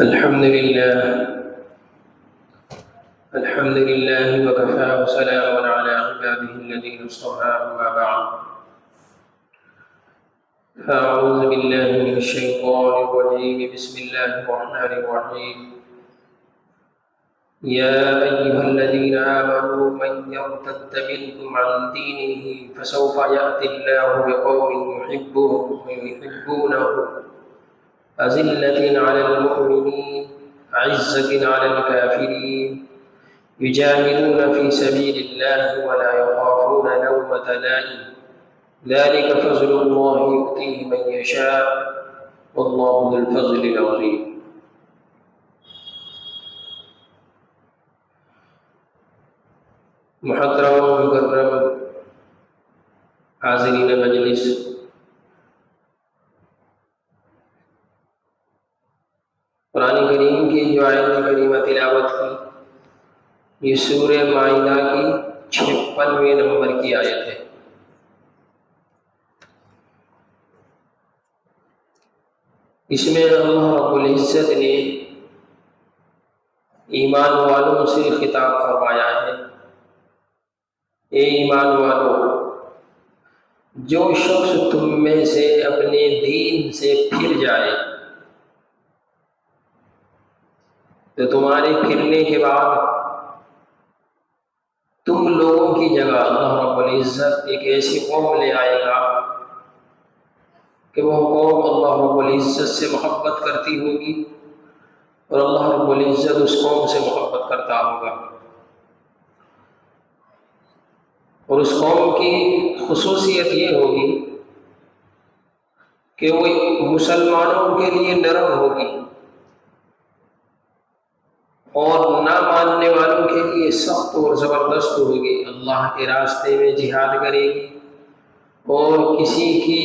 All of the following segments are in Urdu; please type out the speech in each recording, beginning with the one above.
الحمد لله وكفى وسلام على عباده الذين اصطفى أما بعد فأعوذ بالله من الشيطان الرجيم بسم الله الرحمن الرحيم يا أيها الذين آمنوا من يرتد منكم عن دينه فسوف يأتي الله بقوم يحبونه أذلة على المؤمنين عزة على الكافرين يجاهدون في سبيل الله ولا يخافون لومة لائم ذلك فضل الله يؤتيه من يشاء والله ذو الفضل العظيم. محترم و مکرم حاضرین مجلس، قرآن کریم کی جو آیت کریمہ تلاوت کی یہ سورہ مائدہ کی 56ویں نمبر کی آیت ہے۔ اس میں اللہ رب العزت نے ایمان والوں سے خطاب فرمایا ہے، اے ایمان والو، جو شخص تم میں سے اپنے دین سے پھر جائے تو تمہارے پھرنے کے بعد تم لوگوں کی جگہ اللہ رب العزت ایک ایسی قوم لے آئے گا کہ وہ قوم اللہ رب العزت سے محبت کرتی ہوگی اور اللہ رب العزت اس قوم سے محبت کرتا ہوگا، اور اس قوم کی خصوصیت یہ ہوگی کہ وہ مسلمانوں کے لیے نرم ہوگی اور نہ ماننے والوں کے لیے سخت اور زبردست ہوگی، اللہ کے راستے میں جہاد کرے گی اور کسی کی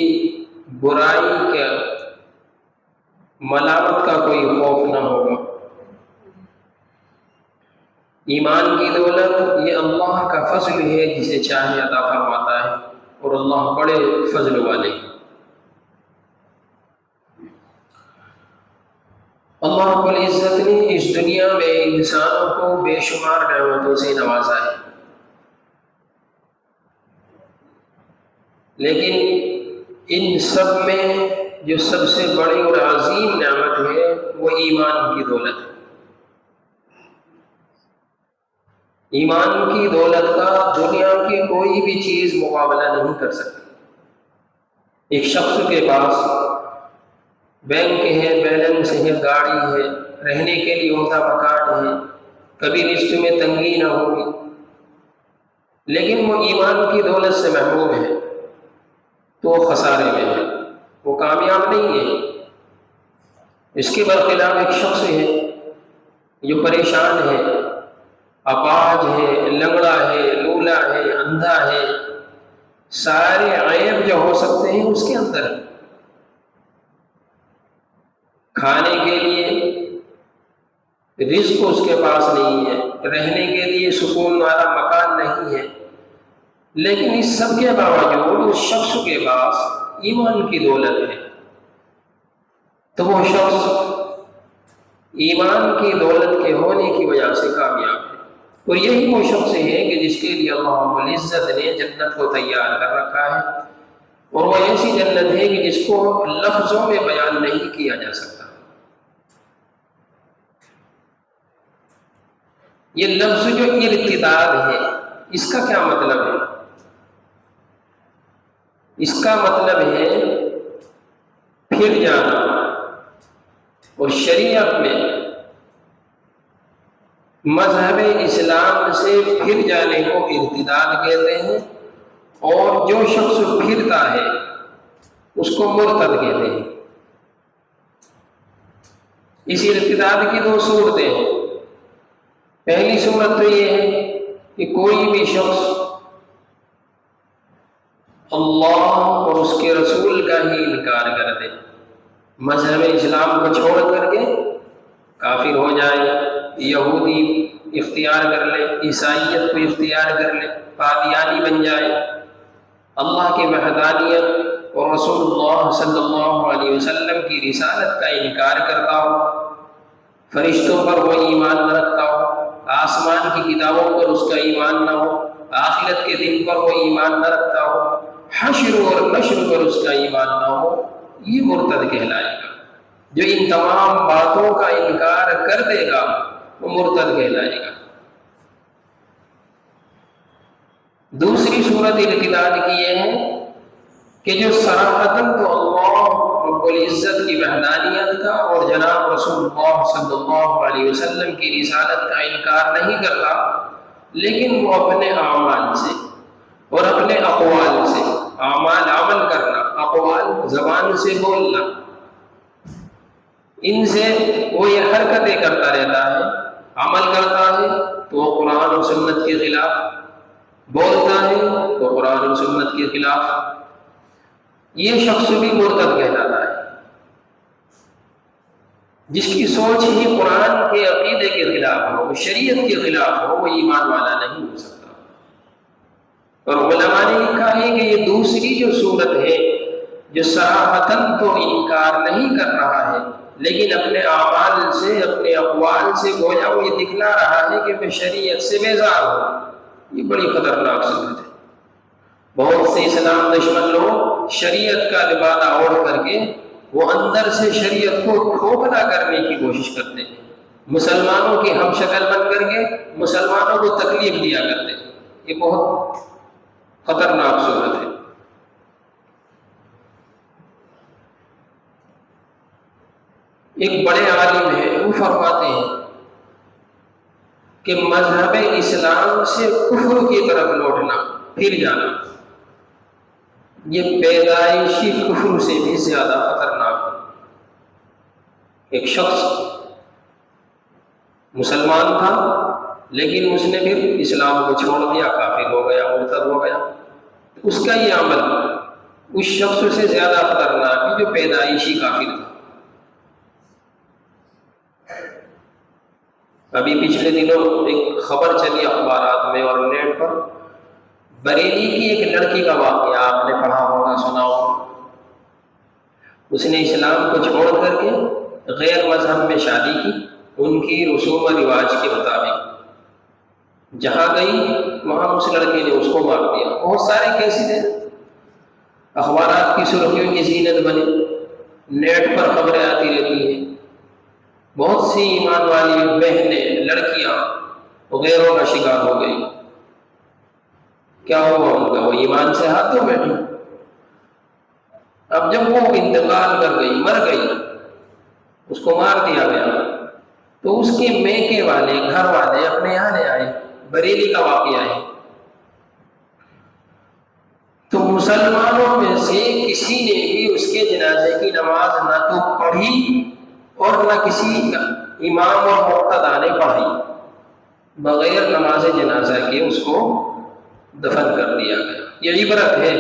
برائی کا ملامت کا کوئی خوف نہ ہوگا۔ ایمان کی دولت یہ اللہ کا فضل ہے، جسے چاہے عطا فرماتا ہے اور اللہ بڑے فضل والے ہیں۔ اللہ رب العزت نے اس دنیا میں انسانوں کو بے شمار نعمتوں سے نوازا ہے، لیکن ان سب میں جو سب سے بڑی اور عظیم نعمت ہے وہ ایمان کی دولت ہے۔ ایمان کی دولت کا دنیا کی کوئی بھی چیز مقابلہ نہیں کر سکتی۔ ایک شخص کے پاس بینک ہے، بیلنس ہے، گاڑی ہے، رہنے کے لیے عمدہ مکان ہے، کبھی رزق میں تنگی نہ ہوگی، لیکن وہ ایمان کی دولت سے محروم ہے تو وہ خسارے میں ہے، وہ کامیاب نہیں ہے۔ اس کے برخلاف ایک شخص ہے جو پریشان ہے، اپاہج ہے، لنگڑا ہے، لولا ہے، اندھا ہے، سارے عیب جو ہو سکتے ہیں اس کے اندر ہے۔ کھانے کے لیے رزق اس کے پاس نہیں ہے، رہنے کے لیے سکون والا مکان نہیں ہے، لیکن اس سب کے باوجود اس شخص کے پاس ایمان کی دولت ہے، تو وہ شخص ایمان کی دولت کے ہونے کی وجہ سے کامیاب ہے، اور یہی وہ شخص ہے کہ جس کے لیے اللہ رب العزت نے جنت کو تیار کر رکھا ہے، اور وہ ایسی جنت ہے کہ جس کو لفظوں میں بیان نہیں کیا جا سکتا۔ یہ لفظ جو ارتداد ہے، اس کا کیا مطلب ہے؟ اس کا مطلب ہے پھر جانا، اور شریعت میں مذہب اسلام سے پھر جانے کو ارتداد کہتے ہیں، اور جو شخص پھرتا ہے اس کو مرتد کہتے ہیں۔ اس ارتداد کی دو صورتیں ہیں۔ پہلی صورت تو یہ ہے کہ کوئی بھی شخص اللہ اور اس کے رسول کا ہی انکار کر دے، مذہب اسلام کو چھوڑ کر کے کافر ہو جائے، یہودی اختیار کر لے، عیسائیت کو اختیار کر لے، قادیانی بن جائے، اللہ کی وحدانیت اور رسول اللہ صلی اللہ علیہ وسلم کی رسالت کا انکار کرتا ہو، فرشتوں پر وہ ایمان نہ رکھتا ہو، آسمان کی کتابوں پر اس کا ایمان نہ ہو، آخرت کے دن پر وہ ایمان نہ رکھتا ہو، حشر اور نشر پر اس کا ایمان نہ ہو، یہ مرتد کہلائے گا۔ جو ان تمام باتوں کا انکار کر دے گا وہ مرتد کہلائے گا۔ دوسری صورت ارتداد کی یہ ہے کہ جو صراحتاً تو اللہ رب العزت کی وحدانیت کا اور جناب رسول اللہ صلی اللہ علیہ وسلم کی رسالت کا انکار نہیں کرتا، لیکن وہ اپنے اعمال سے اور اپنے اقوال سے، اعمال عمل کرنا، اقوال زبان سے بولنا، ان سے وہ یہ حرکتیں کرتا رہتا ہے، عمل کرتا ہے تو وہ قرآن و سنت کے خلاف، بولتا ہے تو قرآن و سنت کے خلاف، یہ شخص بھی مرتد کہلاتا ہے۔ جس کی سوچ ہی قرآن کے عقیدے کے خلاف ہو، شریعت کے خلاف ہو، وہ ایمان والا نہیں ہو سکتا۔ اور علماء نے لکھا ہے کہ یہ دوسری جو صورت ہے، جو صراحتاً تو انکار نہیں کر رہا ہے لیکن اپنے اعمال سے، اپنے اقوال سے گویا وہ یہ دکھلا رہا ہے کہ میں شریعت سے بیزار ہوں، یہ بڑی خطرناک صورت ہے۔ بہت سے اسلام دشمن لوگ شریعت کا لبادہ اوڑھ کر کے وہ اندر سے شریعت کو کھوکھلا کرنے کی کوشش کرتے ہیں، مسلمانوں کی ہم شکل بن کر کے مسلمانوں کو تکلیف دیا کرتے ہیں، یہ بہت خطرناک صورت ہے۔ ایک بڑے عالم ہیں، وہ فرماتے ہیں کہ مذہب اسلام سے کفر کی طرف لوٹنا، پھر جانا، یہ پیدائشی کفر سے بھی زیادہ خطرناک ہے۔ ایک شخص مسلمان تھا لیکن اس نے پھر اسلام کو چھوڑ دیا، کافر ہو گیا، مرتد ہو گیا، اس کا یہ عمل اس شخص سے زیادہ خطرناک ہے جو پیدائشی کافر تھا۔ ابھی پچھلے دنوں ایک خبر چلی اخبارات میں اور نیٹ پر، بریلی کی ایک لڑکی کا واقعہ آپ نے پڑھا ہوگا، سنا ہوگا۔ اس نے اسلام کو چھوڑ کر کے غیر مذہب میں شادی کی، ان کی رسوم و رواج کے مطابق، جہاں گئی وہاں اس لڑکے نے اس کو مار دیا۔ بہت سارے کیسز ہیں، اخبارات کی سرخیوں کی زینت بنے، نیٹ پر خبریں آتی رہتی ہیں۔ بہت سی ایمان والی بہنیں، لڑکیاں غیروں کا شکار ہو گئی۔ کیا ہوا ان کا؟ وہ ایمان سے ہاتھ دھو بیٹھی۔ اب جب وہ انتقال کر گئی، مر گئی، اس کو مار دیا گیا، تو اس کے میکے والے، گھر والے اپنے یہاں لے آئے۔ بریلی کا واقعہ ہے۔ تو مسلمانوں میں سے کسی نے بھی اس کے جنازے کی نماز نہ تو پڑھی اور نہ کسی امام اور مقتدی نے پڑھائی، بغیر نماز جنازہ کے اس کو دفن کر دیا گیا۔ یہ عبرت ہے،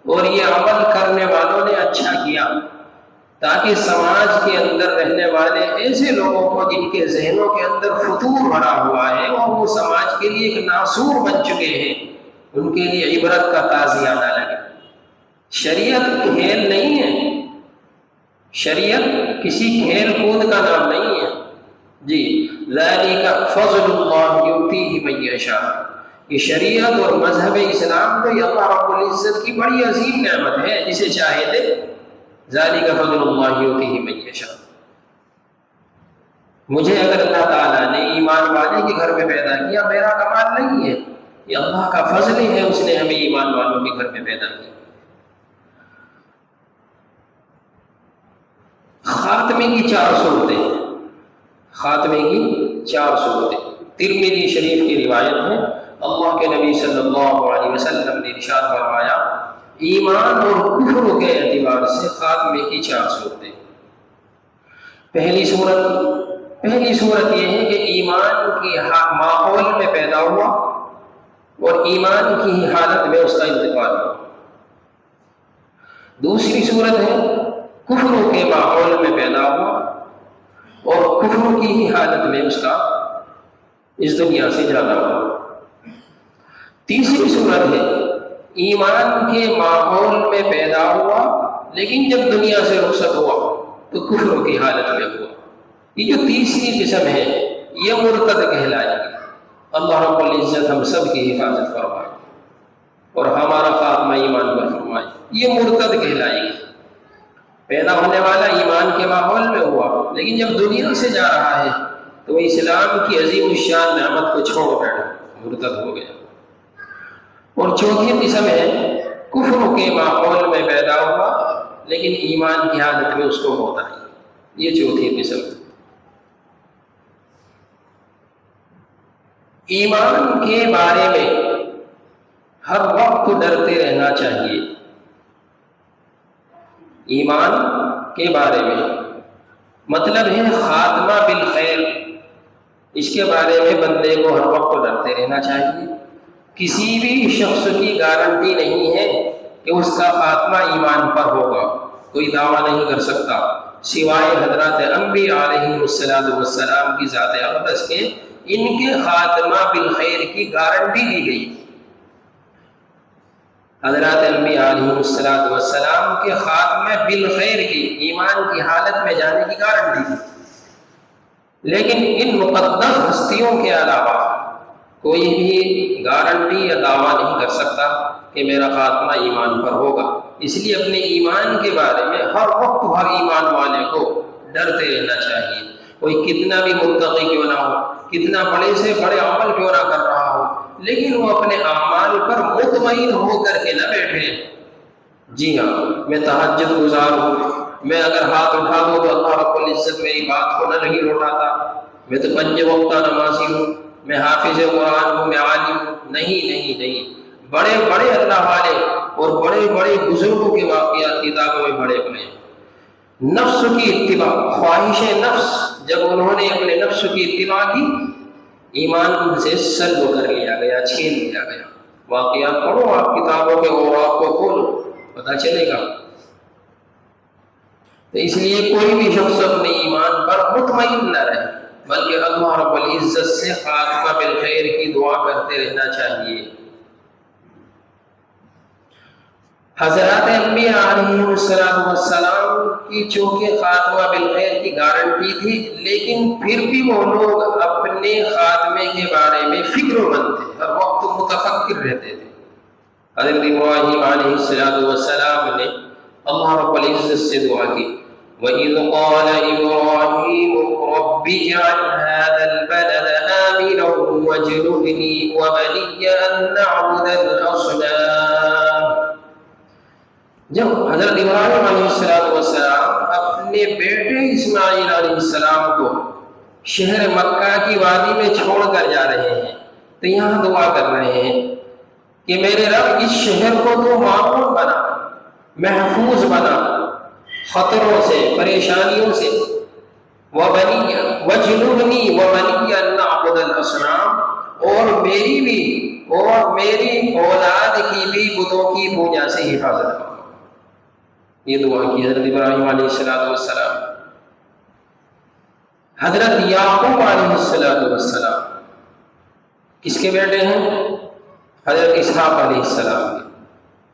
اور یہ عمل کرنے والوں نے اچھا کیا، تاکہ سماج کے اندر رہنے والے ایسے لوگوں کو جن کے ذہنوں کے اندر فتور بھرا ہوا ہے اور وہ سماج کے لیے ایک ناسور بن چکے ہیں، ان کے لیے عبرت کا تعزیہ نہ لگے۔ شریعت کھیل نہیں ہے، شریعت کسی کھیل کود کا نام نہیں ہے جی۔ ذالک فضل اللہ یؤتیہ من یشاء، یہ شریعت اور مذہب اسلام تو یہ اللہ رب العزت کی بڑی عظیم نعمت ہے، جسے چاہے دے۔ ذالک فضل اللہ یؤتیہ من یشاء، مجھے اگر اللہ تعالیٰ نے ایمان والے کے گھر میں پیدا کیا، میرا کمال نہیں ہے، یہ اللہ کا فضل ہے، اس نے ہمیں ایمان والوں کے گھر میں پیدا کیا۔ خاتمے کی 4 صورتیں، خاتمے کی 4 صورتیں ترمذی شریف کی روایت ہے۔ اللہ کے نبی صلی اللہ علیہ وسلم نے ارشاد فرمایا، ایمان اور کفر کے اعتبار سے خاتمے کی 4 صورتیں۔ پہلی صورت یہ ہے کہ ایمان کی ماحول میں پیدا ہوا اور ایمان کی حالت میں اس کا انتقال ہوا۔ دوسری صورت ہے کفر کے ماحول میں پیدا ہوا اور کفر کی ہی حالت میں اس کا اس دنیا سے جانا ہوا۔ تیسری صورت ہے ایمان کے ماحول میں پیدا ہوا لیکن جب دنیا سے رخصت ہوا تو کفر کی حالت میں ہوا۔ یہ جو تیسری قسم ہے یہ مرتد کہلائے گی۔ اللہ رب العزت ہم سب کی حفاظت فرمائے اور ہمارا خاتمہ ایمان پر فرمائے۔ یہ مرتد کہلائے گی۔ پیدا ہونے والا ایمان کے ماحول میں ہوا، لیکن جب دنیا سے جا رہا ہے تو وہ اسلام کی عظیم الشان نعمت کو چھوڑ بیٹھا، مرتد ہو گیا۔ اور چوتھی قسم ہے کفر کے ماحول میں پیدا ہوا لیکن ایمان کی حالت میں اس کو موت آئی، یہ چوتھی قسم ہے۔ ایمان کے بارے میں ہر وقت ڈرتے رہنا چاہیے۔ ایمان کے بارے میں مطلب ہے خاتمہ بالخیر، اس کے بارے میں بندے کو ہر وقت ڈرتے رہنا چاہیے۔ کسی بھی شخص کی گارنٹی نہیں ہے کہ اس کا خاتمہ ایمان پر ہوگا، کوئی دعویٰ نہیں کر سکتا سوائے حضرات انبیاء علیہ السلام کی ذات اقدس کے، ان کے خاتمہ بالخیر کی گارنٹی دی گئی۔ حضرات انبیاء علیہ السلام کے خاتمہ بالخیر کی، ایمان کی حالت میں جانے کی گارنٹی دی۔ لیکن ان مقدس ہستیوں کے علاوہ کوئی بھی گارنٹی یا دعویٰ نہیں کر سکتا کہ میرا خاتمہ ایمان پر ہوگا۔ اس لیے اپنے ایمان کے بارے میں ہر وقت ہر ایمان والے کو ڈرتے رہنا چاہیے، کوئی کتنا بھی متقی کیوں نہ ہو، کتنا بڑے سے بڑے عمل کیوں نہ کر رہا ہو، لیکن وہ اپنے اعمال پر مطمئن ہو کر کے نہ بیٹھے۔ جی ہاں، میں تہجد گزار ہوں، میں اگر ہاتھ اٹھا دوں تو اللہ رب العزت میری بات کو نہ نہیں لوٹاتا، میں تو 5 وقتہ نمازی ہوں، میں حافظ قرآن ہوں، میں عالم ہوں۔ نہیں، بڑے بڑے اللہ والے اور بڑے بڑے بزرگوں کے واقعات کتابوں میں بڑے بڑے۔ نفس کی اتباع، خواہش نفس، جب انہوں نے اپنے نفس کی اتباع کی، ایمان ان سے سلب کر لیا گیا، چھین لیا گیا۔ واقعات پڑھو آپ کتابوں کے اور آپ کو کھولو، پتہ چلے گا۔ تو اس لیے کوئی بھی شخص اپنے ایمان پر مطمئن نہ رہے، بلکہ اللہ رب العزت سے خاتمہ بالخیر کی دعا کرتے رہنا چاہیے۔ حضرات انبیاء علیہ السلام کی چونکہ خاتمہ بالخیر کی گارنٹی تھی، لیکن پھر بھی وہ لوگ اپنے خاتمے کے بارے میں فکر مند تھے، ہر وقت متفکر رہتے تھے۔ حضرت ابراہیم علیہ السلام نے اللہ رب العزت سے دعا کی، وَإِذْ قَالَ إِبْرَاهِيمُ رَبِّ اجْعَلْ هَٰذَا الْبَلَدَ آمِنًا وَاجْنُبْنِي وَبَنِيَّ أَن نَّعْبُدَ الْأَصْنَامَ۔ جب حضرت ابراہیم علیہ السلام اپنے بیٹے اسماعیل علیہ السلام کو شہر مکہ کی وادی میں چھوڑ کر جا رہے ہیں تو یہاں دعا کر رہے ہیں کہ میرے رب اس شہر کو تو معمول بنا، محفوظ بنا خطروں سے، پریشانیوں سے۔ وَجْنُبْنِي وَبَنِيَّ أَن نَّعْبُدَ الْأَصْنَامَ، اور میری بھی اور میری اولاد کی بھی بتوں کی پوجا سے حفاظت کرو۔ یہ دعا کی حضرت ابراہیم علیہ السلام۔ حضرت یعقوب علیہ السلام کس کے بیٹے ہیں؟ حضرت اسحاق علیہ السلام کے۔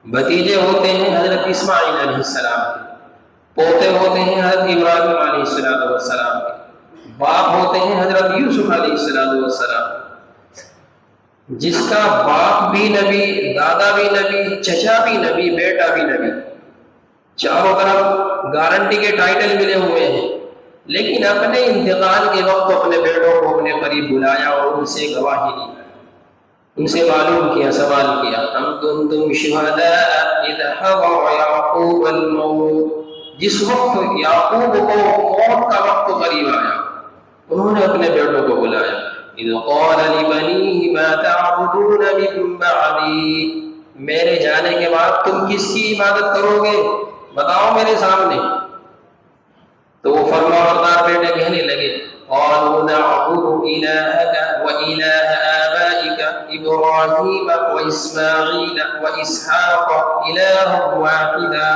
بھتیجے ہوتے ہیں حضرت اسماعیل علیہ السلام کے، پوتے ہوتے ہیں حضرت ابراہیم علیہ السلام کے، باپ ہوتے ہیں حضرت یوسف علیہ السلام۔ جس کا باپ بھی نبی، دادا بھی نبی، چچا بھی نبی، بیٹا بھی نبی، چاروں طرف گارنٹی کے ٹائٹل ملے ہوئے ہیں، لیکن اپنے انتقال کے وقت اپنے بیٹوں کو اپنے قریب بلایا اور ان سے گواہی دی، ان سے معلوم کیا، سوال کیا، ام کنتم شہداء اذ حضر یعقوب الموت، جس وقت یعقوب کو موت کا وقت قریب آیا انہوں نے اپنے بیٹوں کو بلایا، اذ قال لبنیہ ما تعبدون من بعدی، میرے جانے کے بعد تم کس کی عبادت کرو گے، بتاؤ میرے سامنے۔ تو وہ فرما بردار بیٹے کہنے لگے، قالوا نعبد الہک والہ آبائک ابراہیم واسماعیل واسحاق الہا واحدا،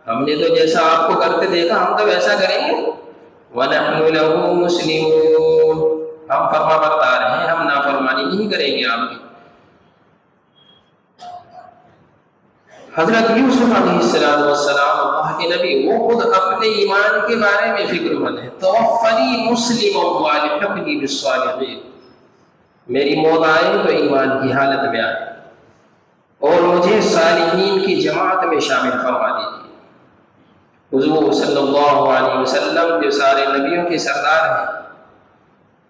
ہم نے تو جیسا آپ کو کرتے دیکھا ہم تو ویسا کریں گے، وَنَحْنُ لَهُ مُسْلِمُونَ، ہم فرما بردار ہیں، ہم نافرمانی نہیں کریں گے آپ کی۔ حضرت یوسف علیہ السلام اللہ کے نبی، وہ خود اپنے ایمان کے بارے میں فکر مند ہے. توفنی مسلما والحقنی بالصالحین، میری موت آئے تو ایمان کی حالت میں آئے اور مجھے صالحین کی جماعت میں شامل فرما دیجیے. حضور صلی اللہ علیہ وسلم جو سارے نبیوں کے سردار ہیں،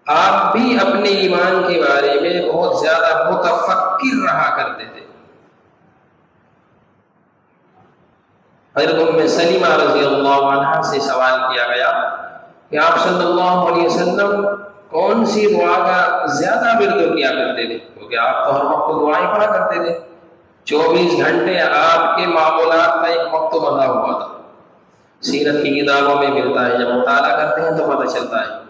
آپ بھی اپنے ایمان کے بارے میں بہت زیادہ متفکر رہا کرتے تھے. حضرت ام سلمہ رضی اللہ عنہ سے سوال کیا گیا کہ آپ صلی اللہ علیہ وسلم کون سی دعا کا زیادہ ورد کیا کرتے تھے؟ کیونکہ آپ تو ہر وقت دعائیں پڑھا کرتے تھے، 24 گھنٹے آپ کے معمولات کا ایک وقت بنا ہوا تھا. سیرت کی کتابوں میں ملتا ہے، جب مطالعہ کرتے ہیں تو پتہ چلتا ہے.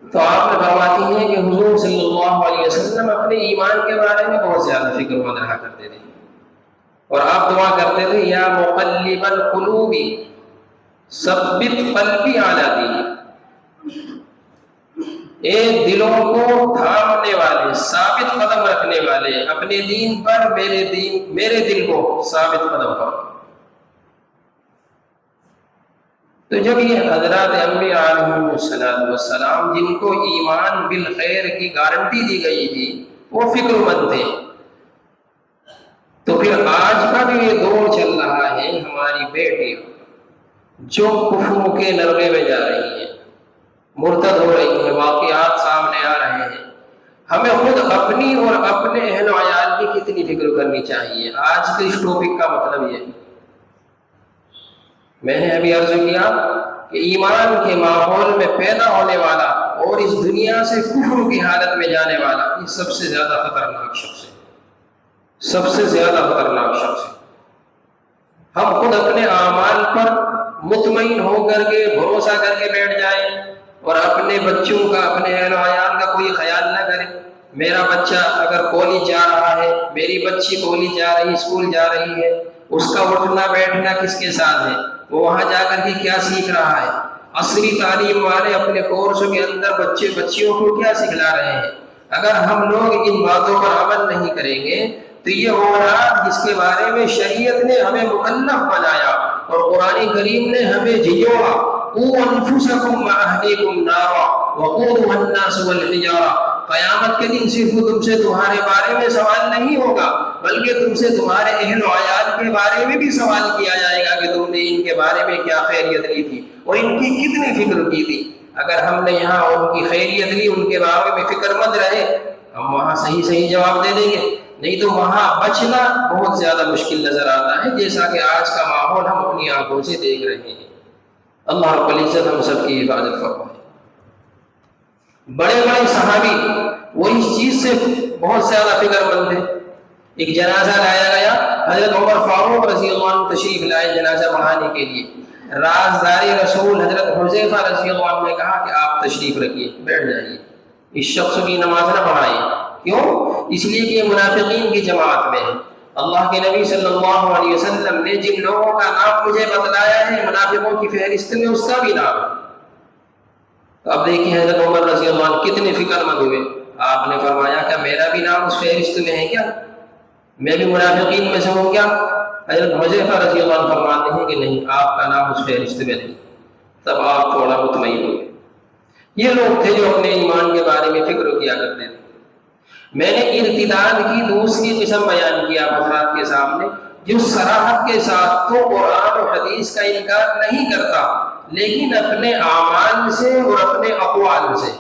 تو آپ نے فرماتی ہیں کہ حضور صلی اللہ علیہ وسلم اپنے ایمان کے بارے میں بہت زیادہ فکر مند رہا کرتے تھے اور آپ دعا کرتے تھے یا مقلب القلوب ثبت قلبی علی دینک، اے دلوں کو تھامنے والے، ثابت قدم رکھنے والے، اپنے دین پر میرے دل کو ثابت قدم کرو. تو جب یہ حضرات انبیاء علیہم السلام جن کو ایمان بالخیر کی گارنٹی دی گئی تھی وہ فکر مند تھے، تو پھر آج کا بھی یہ دور چل رہا ہے. ہماری بیٹی جو کفر کے نرغے میں جا رہی ہیں، مرتد ہو رہی ہیں، واقعات سامنے آ رہے ہیں، ہمیں خود اپنی اور اپنے اہل و عیال کی کتنی فکر کرنی چاہیے. آج کے اس ٹاپک کا مطلب یہ، میں نے ابھی عرض کیا کہ ایمان کے ماحول میں پیدا ہونے والا اور اس دنیا سے کفر کی حالت میں جانے والا یہ سب سے زیادہ خطرناک شخص ہے، سب سے زیادہ خطرناک شخص ہے. ہم خود اپنے اعمال پر مطمئن ہو کر کے بھروسہ کر کے بیٹھ جائیں اور اپنے بچوں کا، اپنے اہل و عیال کا کوئی خیال نہ کریں. میرا بچہ اگر کالج جا رہا ہے، میری بچی کالج جا رہی، اسکول جا رہی ہے، اس کا اٹھنا بیٹھنا کس کے ساتھ ہے، وہ وہاں جا کر کے کیا سیکھ رہا ہے. عصری تعلیم والے اپنے کورسوں کے اندر بچے بچیوں کو کیا سکھلا رہے ہیں. اگر ہم لوگ ان باتوں پر عمل نہیں کریں گے تو یہ اولاد جس کے بارے میں شریعت نے ہمیں مکلف بنایا اور قرآن کریم نے ہمیں جھنجھوڑا، قوا انفسکم واہلیکم نارا وقودها الناس والحجارہ، قیامت کے دن صرف تم سے تمہارے بارے میں سوال نہیں ہوگا بلکہ تم سے تمہارے اہل و عیال کے بارے میں بھی سوال کیا جائے گا کہ تم نے ان کے بارے میں کیا خیریت لی تھی اور ان کی کتنی فکر کی تھی. اگر ہم نے یہاں ان کی خیریت لی، ان کے بارے میں فکر مند رہے، ہم وہاں صحیح جواب دے دیں گے. نہیں تو وہاں بچنا بہت زیادہ مشکل نظر آتا ہے، جیسا کہ آج کا ماحول ہم اپنی آنکھوں سے دیکھ رہے ہیں. اللہ رب العزت ہم سب کی حفاظت فرمائے. بڑے بڑے صحابی وہ اس چیز سے بہت زیادہ فکر مند تھے. ایک جنازہ لایا گیا، حضرت عمر فاروق رضی اللہ عنہ تشریف لائے جنازہ پڑھانے کے لیے. رازداری رسول حضرت حذیفہ رضی اللہ عنہ نے کہا کہ آپ تشریف رکھیے، بیٹھ جائیے، اس شخص کی نماز نہ پڑھائیے. کیوں؟ اس لیے کہ یہ منافقین کی جماعت میں ہے. اللہ کے نبی صلی اللہ علیہ وسلم نے جن لوگوں کا نام مجھے بتلایا ہے منافقوں کی فہرست میں اس کا بھی نام ہے. تو اب دیکھیں حضرت عمر رضی اللہ عنہ کتنے فکر مند ہوئے. آپ نے فرمایا کہ میرا بھی نام اس فہرست میں ہے کیا؟ میں بھی منافقین میں سے ہوں کیا؟ حضرت حذیفہ رضی اللہ عنہ فرماتے ہیں کہ نہیں، آپ کا نام اس فہرست میں نہیں. تب آپ تھوڑا مطمئن ہوئے. یہ لوگ تھے جو اپنے ایمان کے بارے میں فکر کیا کرتے تھے. میں نے ارتداد کی دوسری قسم بیان کیا حضرات کے سامنے، جو صراحت کے ساتھ تو قرآن و حدیث کا انکار نہیں کرتا لیکن اپنے اعمال سے اور اپنے اقوال سے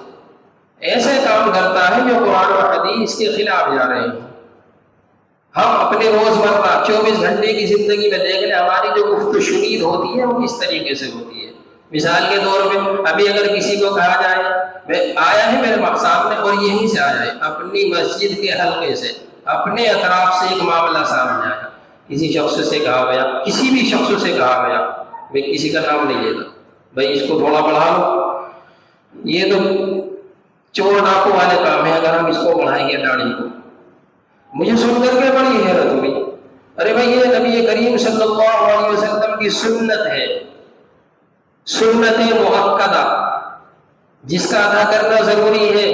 ایسے کام کرتا ہے جو قرآن و حدیث کے خلاف جا رہے ہیں. ہم اپنے روزمرہ 24 گھنٹے کی زندگی میں دیکھ لیں، ہماری جو گفت و شنید ہوتی ہے وہ کس طریقے سے ہوتی ہے. مثال کے طور پہ ابھی اگر کسی کو کہا جائے میں آیا ہے میرے سامنے اور یہیں سے آیا ہے، اپنی مسجد کے حلقے سے، اپنے اطراف سے ایک معاملہ سامنے آیا، کسی شخص سے کہا گیا، کسی بھی شخص سے کہا گیا، میں کسی کا نام نہیں لیتا، بھائی اس کو تھوڑا بڑھا لو، یہ تو چور ڈاکو والے کام ہے، اگر ہم اس کو بڑھائیں گے داڑھی کو. مجھے سن کر کے بڑی حیرت ہوئی. ارے بھائی یہ نبی کریم صلی اللہ علیہ وسلم کی سنت ہے، سنت مؤکدہ جس کا ادا کرنا ضروری ہے.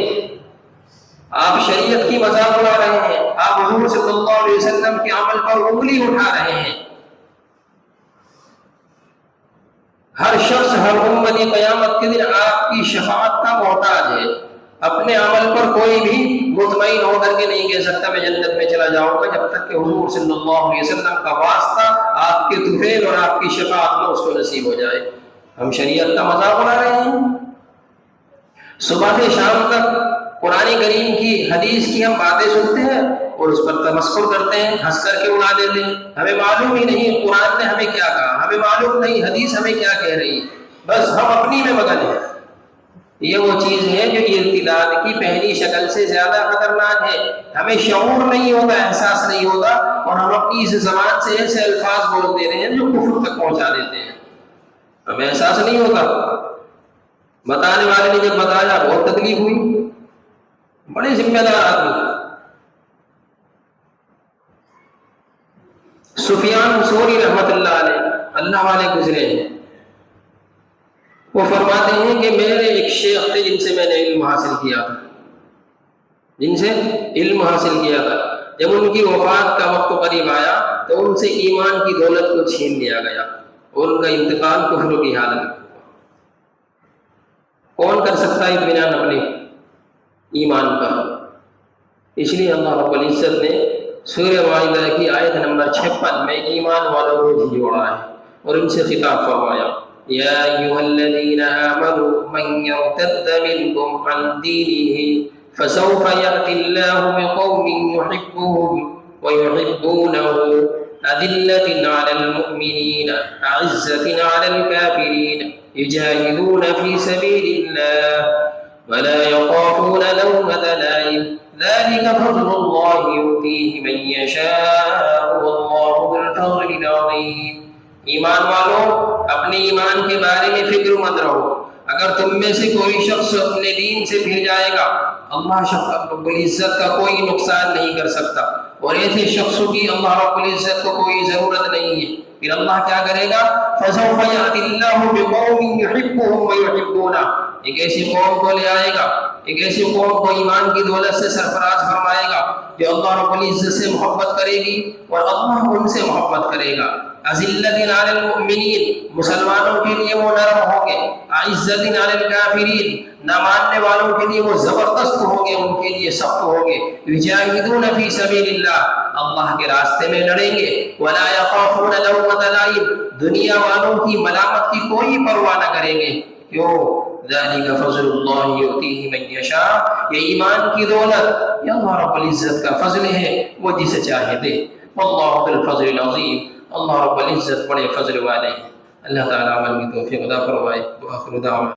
آپ شریعت کی مذاق اڑا رہے ہیں، آپ حضور صلی اللہ علیہ وسلم کے عمل پر انگلی اٹھا رہے ہیں۔ ہر شخص، ہر امتی قیامت کے دن آپ کی شفاعت کا محتاج ہے۔ اپنے عمل پر کوئی بھی مطمئن ہو کر کے نہیں کہہ سکتا میں جنت میں چلا جاؤں گا، جب تک کہ حضور صلی اللہ علیہ وسلم کا واسطہ آپ کے طفیل اور آپ کی شفاعت میں اس کو نصیب ہو جائے۔ ہم شریعت کا مذاق اڑا رہے ہیں۔ صبح سے شام تک قرآن کریم کی، حدیث کی ہم باتیں سنتے ہیں اور اس پر تمسخر کرتے ہیں، ہنس کر کے اڑا دیتے ہیں۔ ہمیں معلوم ہی نہیں قرآن نے ہمیں کیا کہا، ہمیں معلوم نہیں حدیث ہمیں کیا کہہ رہی، بس ہم اپنی میں مگن ہیں۔ یہ وہ چیز ہے جو ارتداد کی پہلی شکل سے زیادہ خطرناک ہے۔ ہمیں شعور نہیں ہوتا، احساس نہیں ہوتا، اور ہم اپنی اس زبان سے ایسے الفاظ بول دے رہے ہیں جو کفر تک پہنچا دیتے ہیں۔ ہمیں احساس نہیں ہوتا۔ بتانے والے نے جب بتایا بہت تکلیف ہوئی، بڑے ذمہ دار آدمی۔ سفیان ثوری رحمت اللہ علیہ، اللہ والے گزرے ہیں، وہ فرماتے ہیں کہ میرے ایک شیخ تھے جن سے میں نے علم حاصل کیا تھا، جب ان کی وفات کا وقت قریب آیا تو ان سے ایمان کی دولت کو چھین لیا گیا اور ان کا انتقال کفر کی حالت میں۔ کون کر سکتا ہے اطمینان اپنے ایمان کا؟ اس لیے اللہ رب العزت نے سورہ مائدہ کی آیت نمبر 56 میں ایمان والوں کو جھنجھوڑا ہے اور ان سے خطاب فرمایا، یا ایھا الذین آمنوا من یرتد منکم عن دینہ فسوف یأتی اللہ بقوم یحبهم ویحبونہ أذلة على المؤمنين أعزة على الكافرين يجاهدون في سبيل الله ولا يخافون لومة لائم ذلك فضل الله يؤتيه من يشاء والله ذو الفضل العظيم۔ ایمان والوں، اپنے ایمان کے بارے میں فکر مند رہو۔ اگر تم میں سے کوئی شخص اپنے دین سے پھر جائے گا، اللہ رب العزت کا کوئی نقصان نہیں کر سکتا، اور ایسے شخصوں کی اللہ رب العزت کو کوئی ضرورت نہیں ہے۔ پھر اللہ کیا کرے گا؟ فَسَوْفَ يَأْتِ اللَّهُ بِقَوْمٍ يُحِبُّهُمْ وَيُحِبُّونَهُ، ایک ایسی قوم کو لے آئے گا، ایک ایسی قوم کو ایمان کی دولت سے سرفراز فرمائے گا جو اللہ رب العزت سے محبت کرے گی اور اللہ ان سے محبت کرے گا۔ اذلۃ علی المؤمنین، مسلمانوں کے لیے وہ نرم ہوں گے، اعزۃ علی الکافرین، نہ ماننے والوں کے لیے وہ زبردست ہوں گے، ان کے لیے سخت ہوں گے۔ یجاہدون فی سبیل اللہ، اللہ کے راستے میں لڑیں گے۔ ولا یخافون لومۃ لائم، دنیا والوں کی ملامت کی کوئی پرواہ نہ کریں گے۔ کیوں؟ ذالک فضل اللہ یؤتیہ من یشاء، یہ ایمان کی دولت یہ اللہ رب العزت کا فضل ہے، وہ جسے چاہے دے۔ واللہ ذو الفضل العظیم، اللہ رب العزت بڑے فضل والے ہیں۔ اللہ تعالیٰ عمل کی توفیق عطا فرمائے۔ وآخر دعوانا